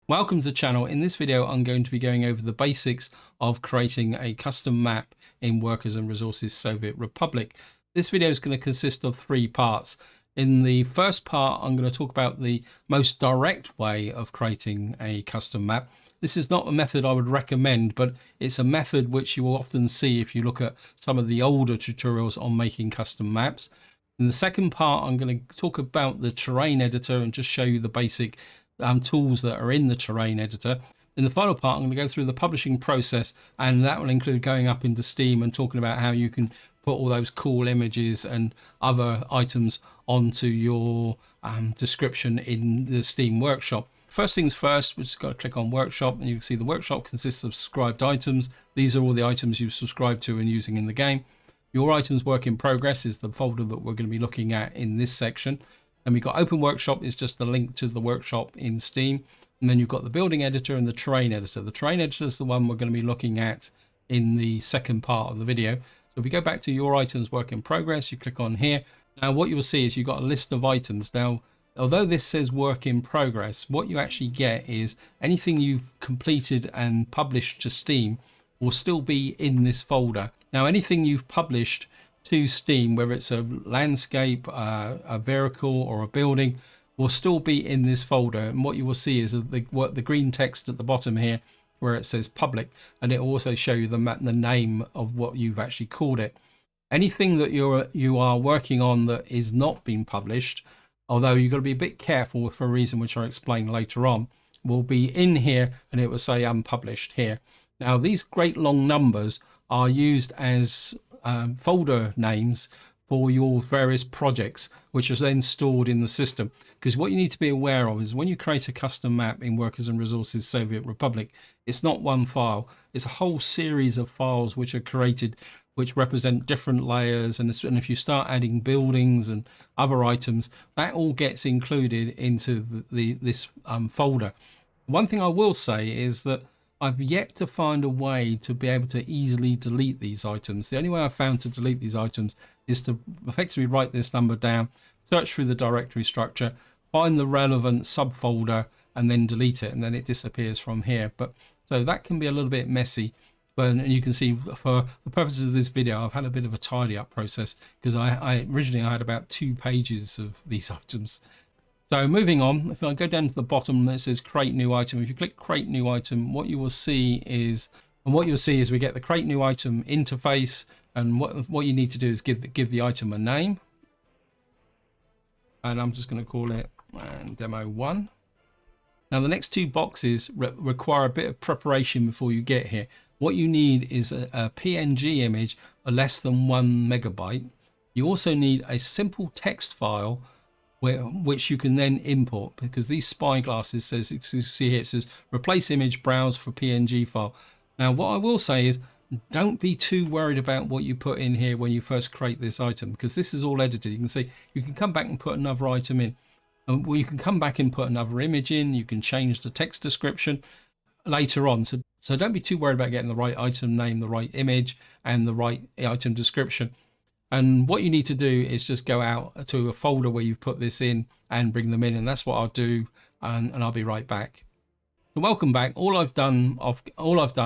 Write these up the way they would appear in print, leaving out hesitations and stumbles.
Welcome to the channel. In this video, I'm going to be going over the basics of creating a custom map in Workers and Resources Soviet Republic. This video is going to consist of 3 parts. In the first part, I'm going to talk about the most direct way of creating a custom map. This is not a method I would recommend, but it's a method which you will often see if you look at some of the older tutorials on making custom maps. In the second part, I'm going to talk about the terrain editor and just show you the basic tools that are in the terrain editor. In the final part, I'm going to go through the publishing process, and that will include going up into Steam and talking about how you can put all those cool images and other items onto your description in the Steam workshop. First things first, we've just got to click on workshop, and you can see the workshop consists of subscribed items. These are all the items you've subscribed to and using in the game. Your items work in progress is the folder that we're going to be looking at in this section. And we've got open workshop is just a link to the workshop in Steam. And then you've got the building editor and the terrain editor. The terrain editor is the one we're going to be looking at in the second part of the video. So if we go back to your items work in progress, you click on here. Now what you will see is you've got a list of items. Now, although this says work in progress, what you actually get is anything you've completed and published to Steam will still be in this folder. Now, anything you've published to Steam, whether it's a landscape, a vehicle or a building, will still be in this folder. And what you will see is the green text at the bottom here where it says public, and it will also show you the name of what you've actually called it. Anything that you are working on that is not being published, although you've got to be a bit careful for a reason which I'll explain later on, will be in here, and it will say unpublished here. Now these great long numbers are used as folder names for your various projects, which are then stored in the system. Because what you need to be aware of is when you create a custom map in Workers and Resources Soviet Republic, it's not one file, it's a whole series of files which are created which represent different layers, and if you start adding buildings and other items, that all gets included into this folder. One thing I will say is that I've yet to find a way to be able to easily delete these items. The only way I've found to delete these items is to effectively write this number down, search through the directory structure, find the relevant subfolder, and then delete it, and then it disappears from here. But so that can be a little bit messy. But you can see for the purposes of this video, I've had a bit of a tidy up process because I originally had about 2 pages of these items. So moving on, if I go down to the bottom, it says create new item. If you click create new item, what you will see is we get the create new item interface, and what you need to do is give the item a name. And I'm just going to call it demo 1. Now the next 2 boxes require a bit of preparation before you get here. What you need is a PNG image of less than 1 megabyte. You also need a simple text file which you can then import, because these spyglasses says, you see here, it says replace image, browse for PNG file. Now what I will say is don't be too worried about what you put in here when you first create this item, because this is all edited. You can see you can come back and put another item in, and you can come back and put another image in. You can change the text description later on, so don't be too worried about getting the right item name, the right image, and the right item description. And what you need to do is just go out to a folder where you've put this in and bring them in, and that's what I'll do, and I'll be right back. So welcome back. All I've done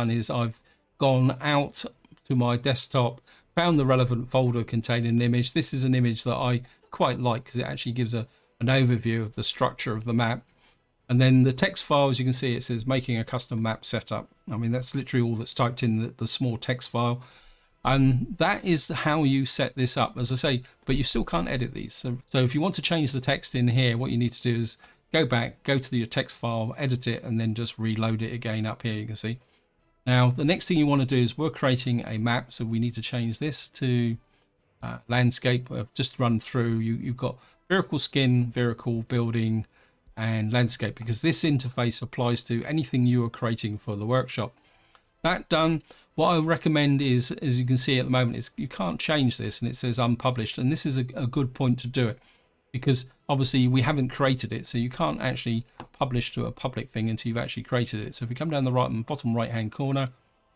is I've gone out to my desktop, found the relevant folder containing an image. This is an image that I quite like because it actually gives an overview of the structure of the map. And then the text file, as you can see, it says making a custom map setup. I mean, that's literally all that's typed in the small text file. And that is how you set this up, as I say, but you still can't edit these. So if you want to change the text in here, what you need to do is go back, go to your text file, edit it, and then just reload it again up here, you can see. Now, the next thing you want to do is we're creating a map, so we need to change this to landscape. Just run through, you've got vehicle skin, vehicle building, and landscape, because this interface applies to anything you are creating for the workshop. That done, what I recommend is, as you can see at the moment, is you can't change this, and it says unpublished, and this is a good point to do it, because obviously we haven't created it, so you can't actually publish to a public thing until you've actually created it. So if we come down the bottom right hand corner,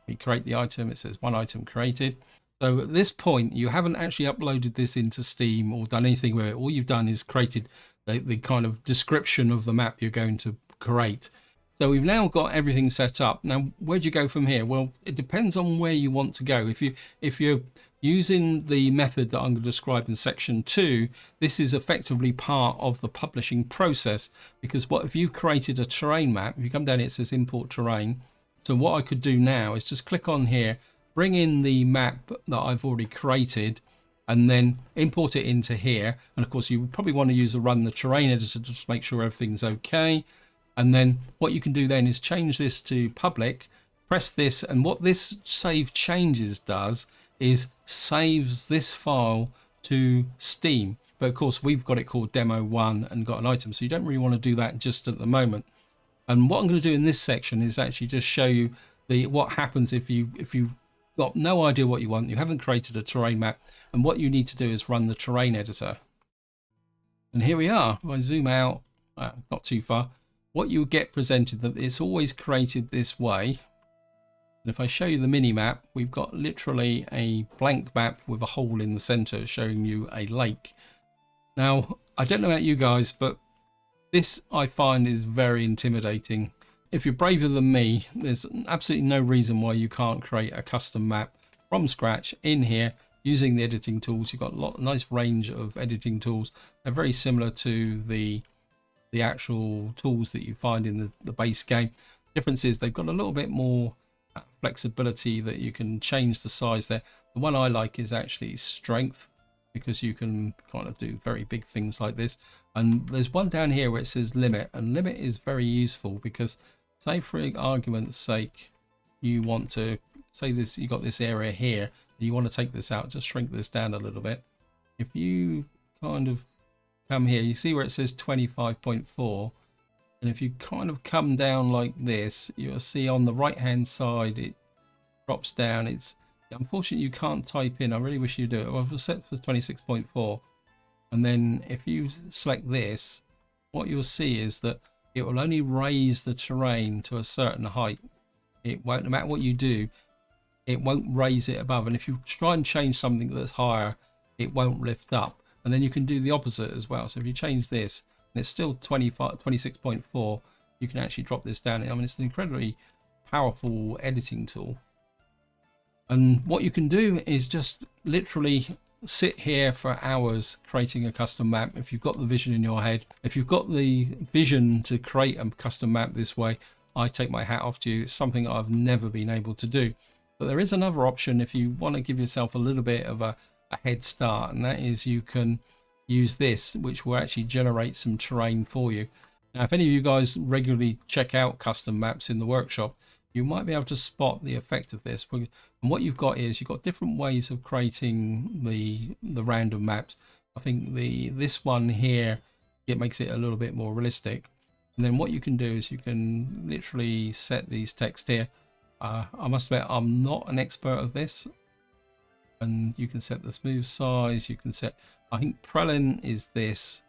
we create the item, it says 1 item created. So at this point you haven't actually uploaded this into Steam or done anything with it. All you've done is created the kind of description of the map you're going to create. So we've now got everything set up. Now, where do you go from here? Well, it depends on where you want to go. If you're using the method that I'm going to describe in section 2, this is effectively part of the publishing process, because what if you've created a terrain map, if you come down here, it says import terrain. So what I could do now is just click on here, bring in the map that I've already created, and then import it into here. And of course, you probably want to use the run the terrain editor to just make sure everything's okay. And then what you can do then is change this to public, press this, and what this save changes does is saves this file to Steam. But of course, we've got it called demo1 and got an item, so you don't really want to do that just at the moment. And what I'm going to do in this section is actually just show you what happens if you got no idea what you want, you haven't created a terrain map, and what you need to do is run the terrain editor. And here we are. If I zoom out, not too far, what you get presented, that it's always created this way. And if I show you the mini map, we've got literally a blank map with a hole in the center showing you a lake. Now, I don't know about you guys, but this I find is very intimidating. If you're braver than me, there's absolutely no reason why you can't create a custom map from scratch in here using the editing tools. You've got a nice range of editing tools. They're very similar to the actual tools that you find in the base game. Difference is they've got a little bit more flexibility, that you can change the size there. The one I like is actually strength, because you can kind of do very big things like this. And there's one down here where it says limit, and limit is very useful because, say for argument's sake, you want to say this, you got this area here, you want to take this out, just shrink this down a little bit. If you kind of come here, you see where it says 25.4, and if you kind of come down like this, you'll see on the right hand side it drops down. It's unfortunate you can't type in. I really wish you do it. Well, we'll set for 26.4, and then if you select this, what you'll see is that it will only raise the terrain to a certain height. It won't, no matter what you do, it won't raise it above. And if you try and change something that's higher, it won't lift up. And then you can do the opposite as well. So if you change this and it's still 26.4, you can actually drop this down. I mean, it's an incredibly powerful editing tool. And what you can do is just literally sit here for hours creating a custom map. If you've got the vision in your head, if you've got the vision to create a custom map this way, I take my hat off to you. It's something I've never been able to do. But there is another option if you want to give yourself a little bit of a head start, and that is you can use this, which will actually generate some terrain for you. Now, if any of you guys regularly check out custom maps in the workshop, you might be able to spot the effect of this. And what you've got is you've got different ways of creating the random maps. I think this one here, it makes it a little bit more realistic. And then what you can do is you can literally set these text here. I must admit, I'm not an expert of this. And you can set the smooth size. You can set, I think Prelin is this,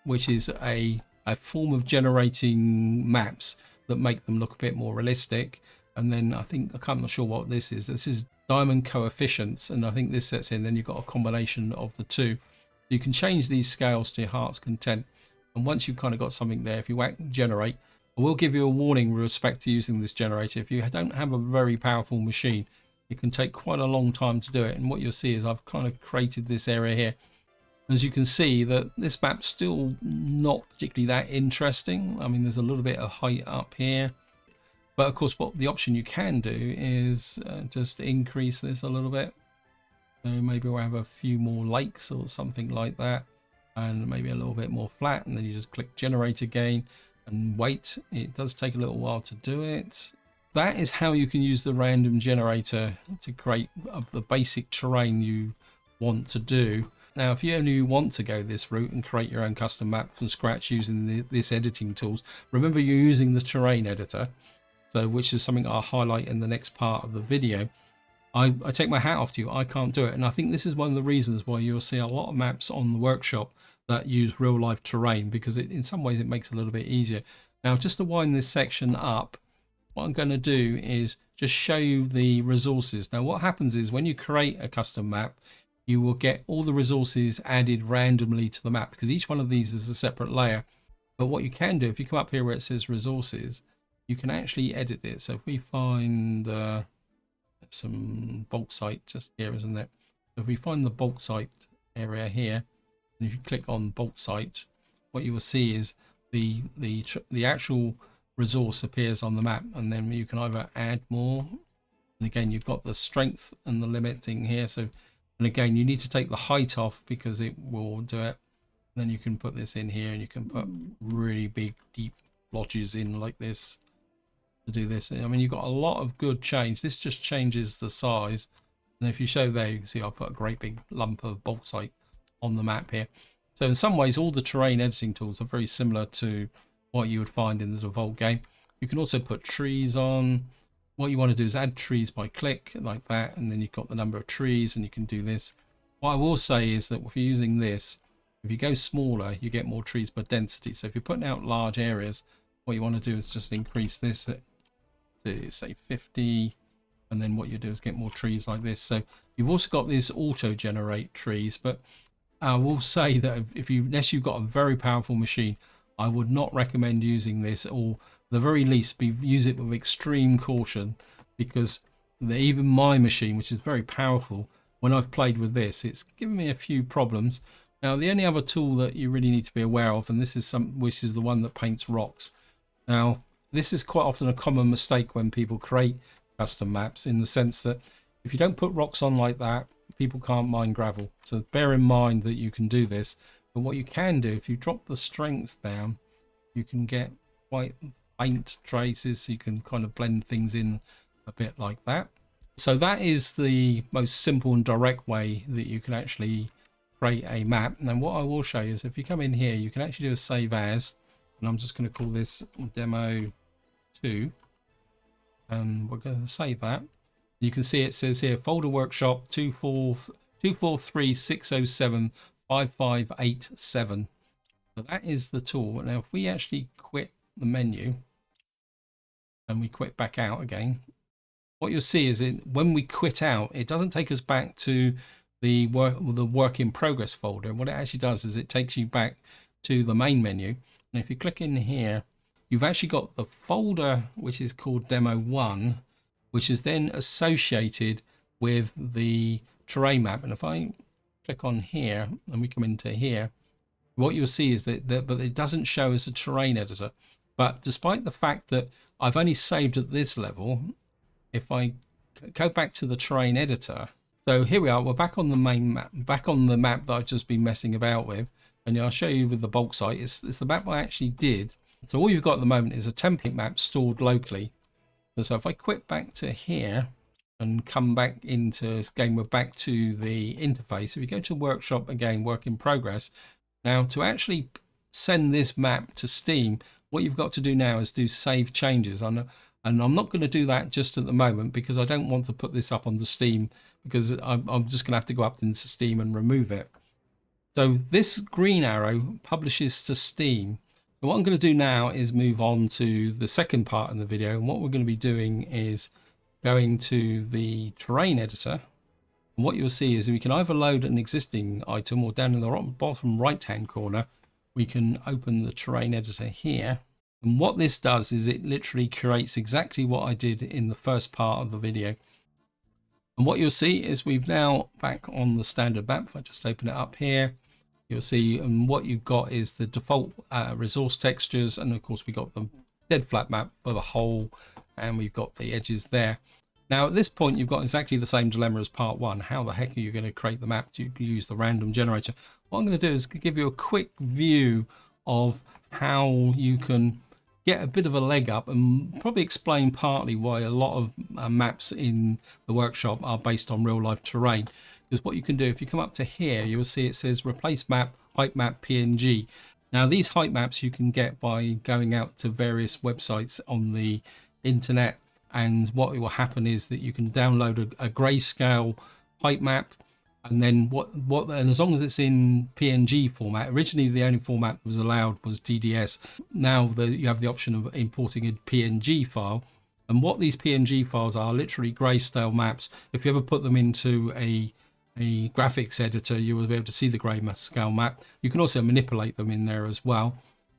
which is a form of generating maps that make them look a bit more realistic. And then I'm not sure what this is. This is diamond coefficients, and I think this sets in. Then you've got a combination of the two. You can change these scales to your heart's content. And once you've kind of got something there, if you whack generate, I will give you a warning with respect to using this generator. If you don't have a very powerful machine, it can take quite a long time to do it. And what you'll see is I've kind of created this area here. As you can see, that this map's still not particularly that interesting. I mean, there's a little bit of height up here. But of course, what the option you can do is just increase this a little bit. So maybe we'll have a few more lakes or something like that, and maybe a little bit more flat. And then you just click generate again and wait. It does take a little while to do it. That is how you can use the random generator to create the basic terrain you want to do. Now, if you only want to go this route and create your own custom map from scratch using this editing tools, remember you're using the terrain editor, so which is something I'll highlight in the next part of the video. I take my hat off to you. I can't do it. And I think this is one of the reasons why you'll see a lot of maps on the workshop that use real life terrain, because in some ways it makes it a little bit easier. Now, just to wind this section up, what I'm going to do is just show you the resources. Now, what happens is when you create a custom map, you will get all the resources added randomly to the map, because each one of these is a separate layer. But what you can do, if you come up here where it says resources, you can actually edit it. So if we find some bulk site just here, isn't it? So if we find the bulk site area here, and if you click on bulk site, what you will see is the actual resource appears on the map, and then you can either add more, and again you've got the strength and the limit thing here. So, and again you need to take the height off because it will do it. And then you can put this in here, and you can put really big deep lodges in like this to do this. I mean, you've got a lot of good change. This just changes the size, and if you show there, you can see I've put a great big lump of bauxite on the map here. So in some ways all the terrain editing tools are very similar to what you would find in the default game. You can also put trees on. What you want to do is add trees by click like that, and then you've got the number of trees, and you can do this. What I will say is that if you're using this, if you go smaller, you get more trees per density. So if you're putting out large areas, what you want to do is just increase this to say 50, and then what you do is get more trees like this. So you've also got this auto generate trees, but I will say that unless you've got a very powerful machine, I would not recommend using this, or at the very least use it with extreme caution, because even my machine, which is very powerful, when I've played with this, it's given me a few problems. Now the only other tool that you really need to be aware of, and this is which is the one that paints rocks. Now this is quite often a common mistake when people create custom maps, in the sense that if you don't put rocks on like that, people can't mine gravel. So bear in mind that you can do this, but what you can do, if you drop the strength down, you can get quite faint traces, so you can kind of blend things in a bit like that. So that is the most simple and direct way that you can actually create a map. And then what I will show you is if you come in here, you can actually do a save as, and I'm just going to call this demo 2, and we're going to save that. You can see it says here folder workshop 24360755587. So that is the tool. Now if we actually quit the menu and we quit back out again, what you'll see is when we quit out, it doesn't take us back to the work in progress folder. What it actually does is it takes you back to the main menu, and if you click in here, you've actually got the folder which is called demo 1, which is then associated with the terrain map. And if I click on here and we come into here, what you'll see is that but it doesn't show as a terrain editor. But despite the fact that I've only saved at this level, if I go back to the terrain editor, so here we are, we're back on the main map, back on the map that I've just been messing about with, and I'll show you with the bulk site. It's the map I actually did. So all you've got at the moment is a template map stored locally. So if I quit back to here and come back into game, we're back to the interface. If you go to workshop again, work in progress. Now to actually send this map to Steam, what you've got to do now is do save changes. And I'm not going to do that just at the moment, because I don't want to put this up onto Steam, because I'm just going to have to go up into Steam and remove it. So this green arrow publishes to Steam. And what I'm going to do now is move on to the second part of the video, and what we're going to be doing is going to the terrain editor, and what you'll see is we can either load an existing item, or down in the bottom right hand corner we can open the terrain editor here. And what this does is it literally creates exactly what I did in the first part of the video. And what you'll see is we've now back on the standard map. If I just open it up here, you'll see, and what you've got is the default resource textures, and of course we got the dead flat map with a hole, and we've got the edges there. Now at this point you've got exactly the same dilemma as part 1. How the heck are you going to create the map? Do you use the random generator? What I'm going to do is give you a quick view of how you can get a bit of a leg up, and probably explain partly why a lot of maps in the workshop are based on real life terrain. Because what you can do, if you come up to here, you will see it says replace map, height map, PNG. Now these height maps you can get by going out to various websites on the internet, and what will happen is that you can download a grayscale height map, and then and as long as it's in PNG format. Originally the only format that was allowed was DDS. Now you have the option of importing a PNG file, and what these PNG files are literally grayscale maps. If you ever put them into a graphics editor, you will be able to see the grayscale map. You can also manipulate them in there as well.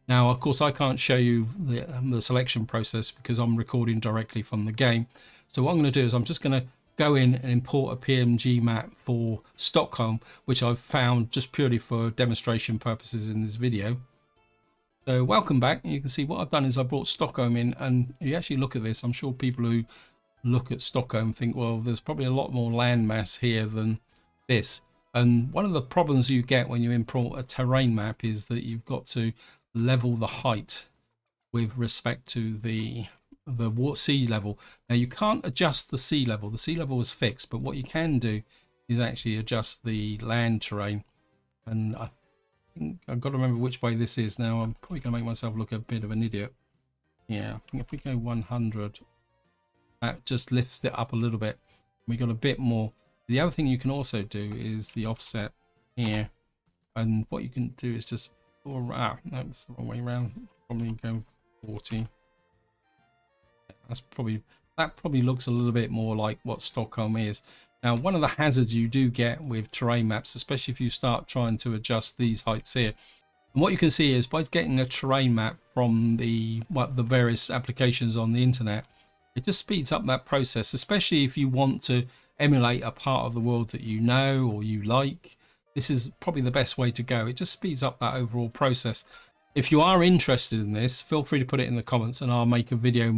Now, of course, I can't show you the selection process because I'm recording directly from the game. So what I'm going to do is I'm just going to go in and import a PNG map for Stockholm, which I've found just purely for demonstration purposes in this video. So welcome back. You can see what I've done is I brought Stockholm in, and if you actually look at this, I'm sure people who look at Stockholm think, well, there's probably a lot more land mass here than this. And one of the problems you get when you import a terrain map is that you've got to level the height with respect to the sea level. Now you can't adjust the sea level. The sea level is fixed, but what you can do is actually adjust the land terrain. And I think I've got to remember which way this is. Now I'm probably going to make myself look a bit of an idiot. Yeah, I think if we go 100, that just lifts it up a little bit. We got a bit more. The other thing you can also do is the offset here, and what you can do is just no, that's the wrong way around. Probably go 40. That probably looks a little bit more like what Stockholm is. Now, one of the hazards you do get with terrain maps, especially if you start trying to adjust these heights here, and what you can see is by getting a terrain map from the various applications on the internet, it just speeds up that process, especially if you want to emulate a part of the world that you know or you like. This is probably the best way to go. It just speeds up that overall process. If you are interested in this, feel free to put it in the comments and I'll make a video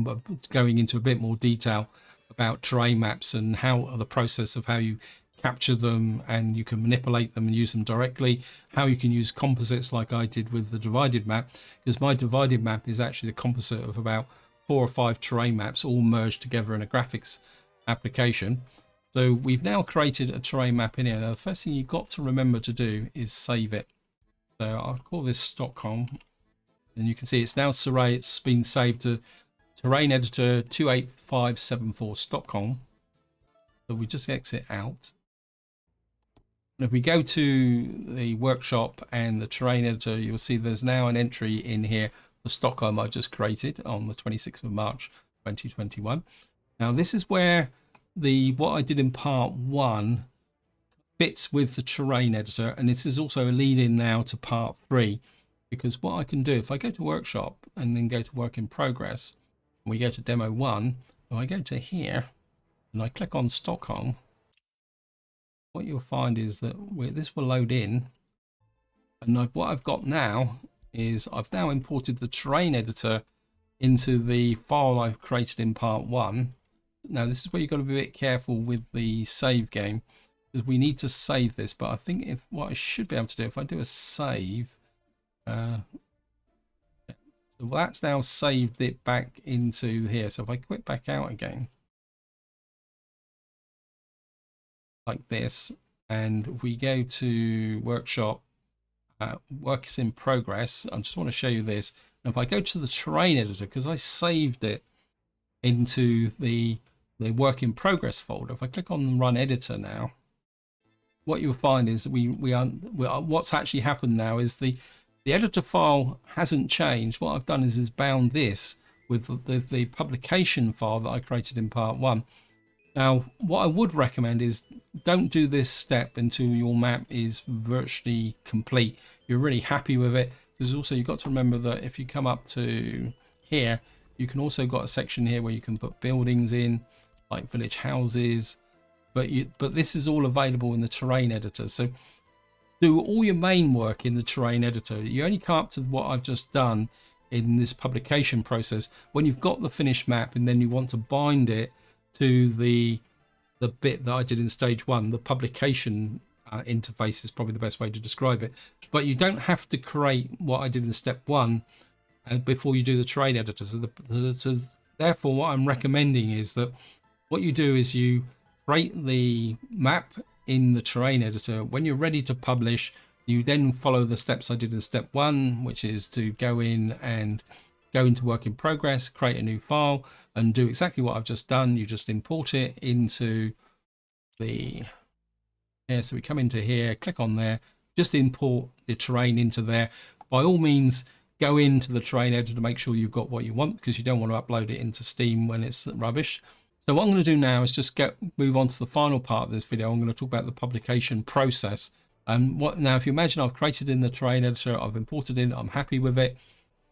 going into a bit more detail about terrain maps and how the process of how you capture them, and you can manipulate them and use them directly, how you can use composites like I did with the divided map, because my divided map is actually the composite of about 4 or 5 terrain maps all merged together in a graphics application. So we've now created a terrain map in here. Now, the first thing you've got to remember to do is save it. So I'll call this Stockholm, and you can see it's now it's been saved to terrain editor 28574 Stockholm. So we just exit out. And if we go to the workshop and the terrain editor, you'll see there's now an entry in here for Stockholm I just created on the 26th of March 2021. Now this is where what I did in part 1 fits with the terrain editor, and this is also a lead in now to part 3, because what I can do, if I go to workshop and then go to work in progress, and we go to demo 1, and I go to here and I click on Stockholm, what you'll find is that this will load in, and what I've got now is I've now imported the terrain editor into the file I've created in part 1. Now this is where you've got to be a bit careful with the save game, because we need to save this, but I think what I should be able to do, if I do a save, so that's now saved it back into here. So if I quit back out again like this, and if we go to workshop, work is in progress, I just want to show you this. And if I go to the terrain editor, because I saved it into the work in progress folder, if I click on run editor now, what you'll find is what's actually happened now is the editor file hasn't changed. What I've done is bound this with the publication file that I created in part 1. Now, what I would recommend is don't do this step until your map is virtually complete. You're really happy with it, because also you've got to remember that if you come up to here, you can also got a section here where you can put buildings in, like village houses, but this is all available in the terrain editor. So do all your main work in the terrain editor. You only come up to what I've just done in this publication process when you've got the finished map, and then you want to bind it to the bit that I did in stage 1. The publication interface is probably the best way to describe it, but you don't have to create what I did in step 1 before you do the terrain editor. So therefore what I'm recommending is that what you do is you create the map in the terrain editor. When you're ready to publish, you then follow the steps I did in step 1, which is to go in and go into work in progress, create a new file, and do exactly what I've just done. You just import it into so we come into here, click on there, just import the terrain into there. By all means, go into the terrain editor to make sure you've got what you want, because you don't want to upload it into Steam when it's rubbish. So what I'm going to do now is just move on to the final part of this video. I'm going to talk about the publication process. Now, if you imagine I've created in the terrain editor, I've imported in, I'm happy with it.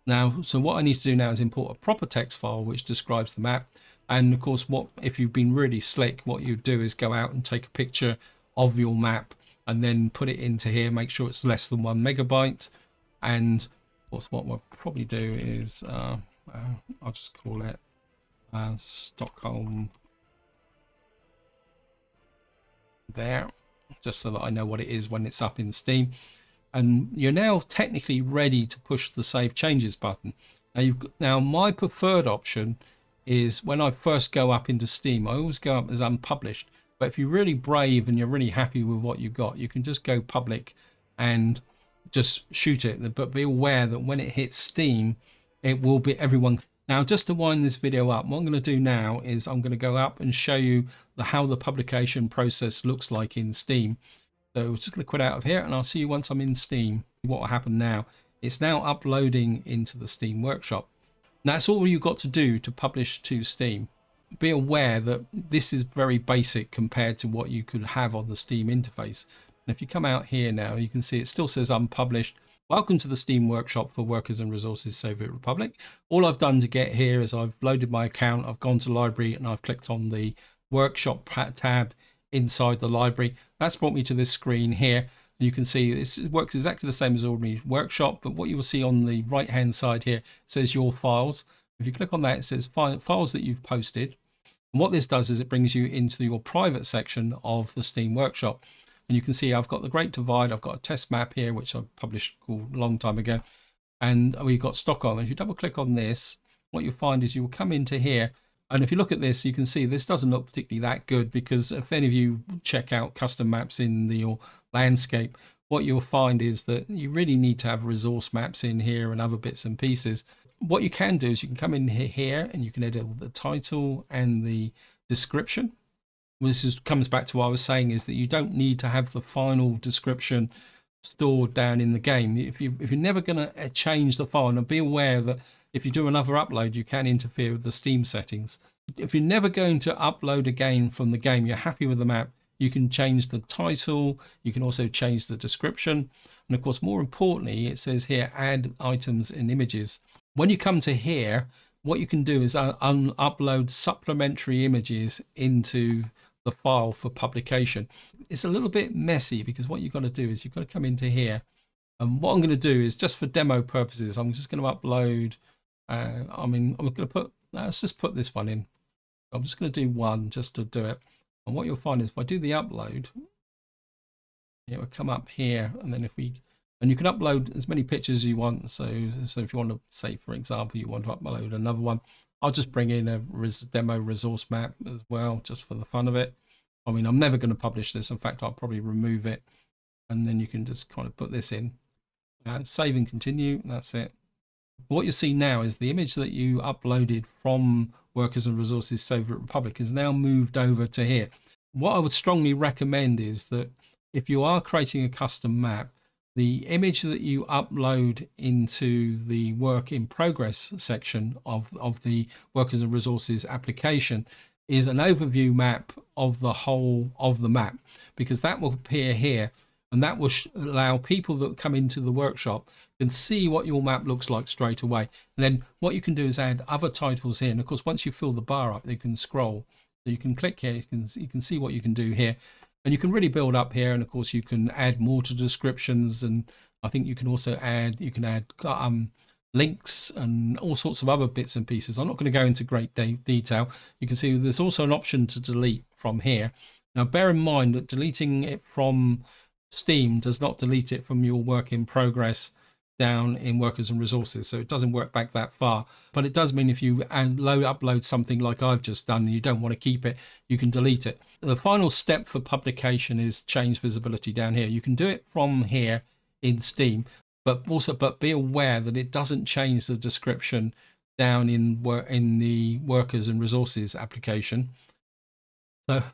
Now, so what I need to do now is import a proper text file which describes the map. And of course, what if you've been really slick, what you do is go out and take a picture of your map and then put it into here, make sure it's less than 1 MB. And of course, what we'll probably do is I'll just call it Stockholm there, just so that I know what it is when it's up in Steam. And you're now technically ready to push the Save Changes button. Now my preferred option is when I first go up into Steam, I always go up as unpublished. But if you're really brave and you're really happy with what you've got, you can just go public and just shoot it. But be aware that when it hits Steam, it will be everyone. Now, just to wind this video up, what I'm going to do now is I'm going to go up and show you how the publication process looks like in Steam. So I'm just going to quit out of here and I'll see you once I'm in Steam. What will happen now? It's now uploading into the Steam Workshop. That's all you've got to do to publish to Steam. Be aware that this is very basic compared to what you could have on the Steam interface. And if you come out here now, you can see it still says unpublished. Welcome to the Steam Workshop for Workers and Resources Soviet Republic. All I've done to get here is I've loaded my account, I've gone to library and I've clicked on the Workshop tab inside the library. That's brought me to this screen here. You can see this works exactly the same as ordinary Workshop, but what you will see on the right hand side here says your files. If you click on that, it says files that you've posted. And what this does is it brings you into your private section of the Steam Workshop. And you can see I've got the Great Divide, I've got a test map here, which I published a long time ago. And we've got Stockholm. If you double click on this, what you'll find is you will come into here. And if you look at this, you can see this doesn't look particularly that good, because if any of you check out custom maps in your landscape, what you'll find is that you really need to have resource maps in here and other bits and pieces. What you can do is you can come in here and you can edit the title and the description. This comes back to what I was saying, is that you don't need to have the final description stored down in the game. If you're never going to change the file, and be aware that if you do another upload, you can interfere with the Steam settings. If you're never going to upload again from the game, you're happy with the map, you can change the title, you can also change the description. And of course, more importantly, it says here, add items and images. When you come to here, what you can do is upload supplementary images into the file for publication. It's a little bit messy, because what you've got to do is you've got to come into here. And what I'm going to do is, just for demo purposes, I'm just going to upload, I'm going to put, let's just put this one in. I'm just going to do one just to do it. And what you'll find is if I do the upload, it will come up here. And then and you can upload as many pictures as you want. So if you want to say, for example, you want to upload another one, I'll just bring in a demo resource map as well, just for the fun of it. I mean, I'm never going to publish this. In fact, I'll probably remove it. And then you can just kind of put this in. Save and continue. That's it. What you see now is the image that you uploaded from Workers and Resources Soviet Republic is now moved over to here. What I would strongly recommend is that if you are creating a custom map, the image that you upload into the work in progress section of the Workers and Resources application is an overview map of the whole of the map, because that will appear here, and that will allow people that come into the workshop can see what your map looks like straight away. And then what you can do is add other titles here. And of course, once you fill the bar up, you can scroll. So you can click here, you can see what you can do here. And you can really build up here. And of course, you can add more to descriptions. And I think you can also add, links and all sorts of other bits and pieces. I'm not going to go into great detail. You can see there's also an option to delete from here. Now, bear in mind that deleting it from Steam does not delete it from your work in progress down in Workers and Resources, so it doesn't work back that far. But it does mean if you upload something like I've just done and you don't want to keep it, you can delete it. The final step for publication is change visibility down here. You can do it from here in Steam, but be aware that it doesn't change the description down in the Workers and Resources application.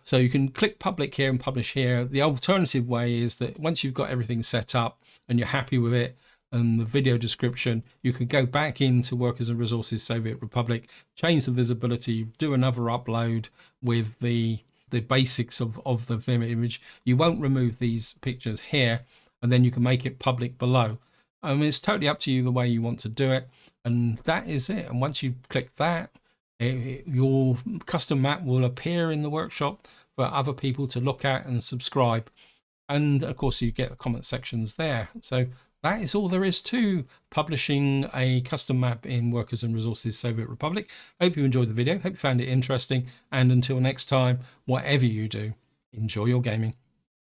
So you can click public here and publish here. The alternative way is that once you've got everything set up and you're happy with it and the video description, you can go back into Workers and Resources Soviet Republic, change the visibility, do another upload with the basics of the image. You won't remove these pictures here, and then you can make it public below. I mean, it's totally up to you the way you want to do it. And that is it. And once you click that, your custom map will appear in the workshop for other people to look at and subscribe. And of course, you get the comment sections there. So that is all there is to publishing a custom map in Workers and Resources Soviet Republic. Hope you enjoyed the video. Hope you found it interesting. And until next time, whatever you do, enjoy your gaming.